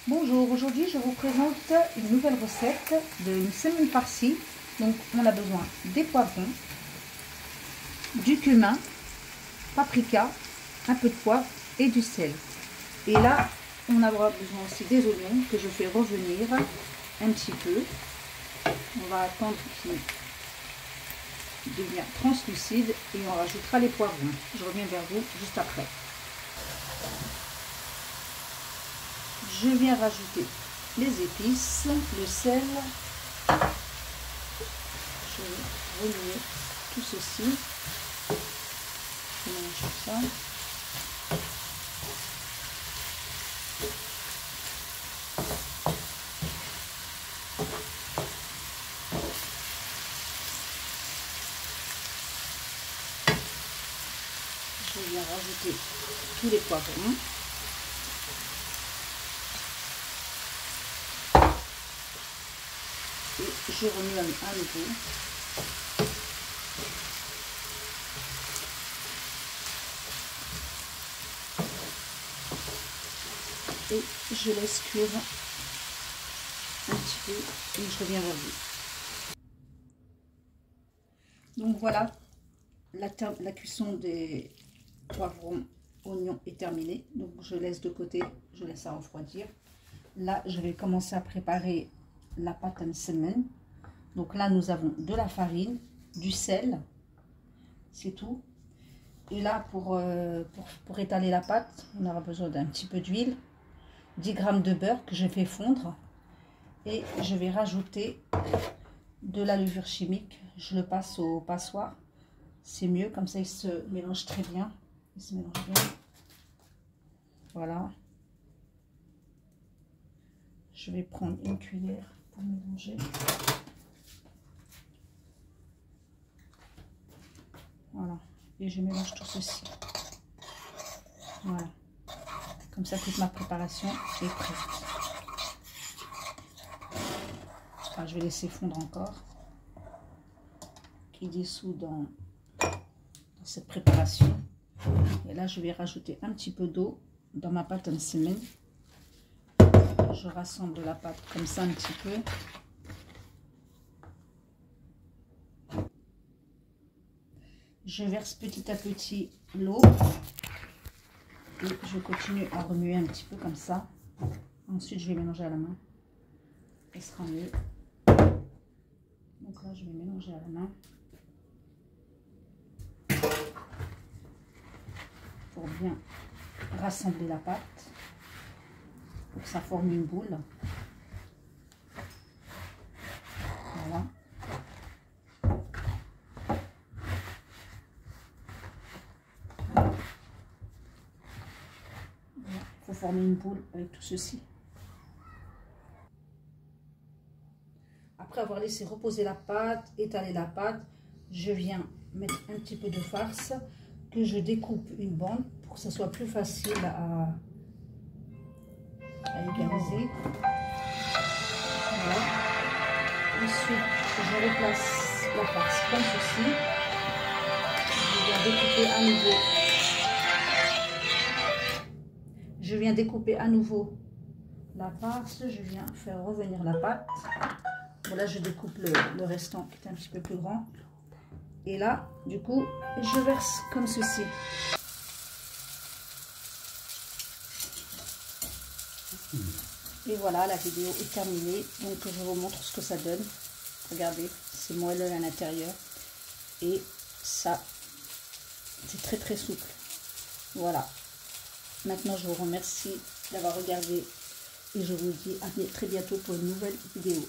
Bonjour, aujourd'hui je vous présente une nouvelle recette d'une semaine farcie. Donc on a besoin des poivrons, du cumin, paprika, un peu de poivre et du sel. Et là on aura besoin aussi des oignons que je fais revenir un petit peu. On va attendre qu'il devienne translucide et on rajoutera les poivrons. Je reviens vers vous juste après. Je viens rajouter les épices, le sel. Je vais remuer tout ceci. Je mélange tout ça. Je viens rajouter tous les poivrons. Et je remue à nouveau. Et je laisse cuire un petit peu et je reviens vers vous. Donc voilà, la cuisson des poivrons, oignons est terminée. Donc je laisse de côté, je laisse ça refroidir. Là, je vais commencer à préparer la pâte en semaine. Donc là, nous avons de la farine, du sel, c'est tout. Et là, pour étaler la pâte, on aura besoin d'un petit peu d'huile, 10 g de beurre que je fais fondre. Et je vais rajouter de la levure chimique. Je le passe au passoire. C'est mieux, comme ça il se mélange très bien. Il se mélange bien. Voilà. Je vais prendre une cuillère pour mélanger. Voilà. Et je mélange tout ceci. Voilà. Comme ça, toute ma préparation est prête. Enfin, je vais laisser fondre encore. Qui dissout dans cette préparation. Et là, je vais rajouter un petit peu d'eau dans ma pâte en semaine. Je rassemble la pâte comme ça un petit peu. Je verse petit à petit l'eau. Et je continue à remuer un petit peu comme ça. Ensuite, je vais mélanger à la main. Ce sera mieux. Donc là, je vais mélanger à la main. Pour bien rassembler la pâte. Pour que ça forme une boule. Voilà. Il faut former une boule avec tout ceci. Après avoir laissé reposer la pâte, étaler la pâte, je viens mettre un petit peu de farce que je découpe une bande pour que ce soit plus facile à égaliser. Voilà. Ensuite, je replace la farce comme ceci. Je viens découper à nouveau. Je viens découper à nouveau la farce. Je viens faire revenir la pâte. Bon, là, je découpe le restant qui est un petit peu plus grand. Et là, du coup, je verse comme ceci. Et voilà, la vidéo est terminée. Donc, je vous montre ce que ça donne. Regardez, c'est moelleux à l'intérieur. Et ça, c'est très très souple. Voilà. Maintenant, je vous remercie d'avoir regardé. Et je vous dis à très bientôt pour une nouvelle vidéo.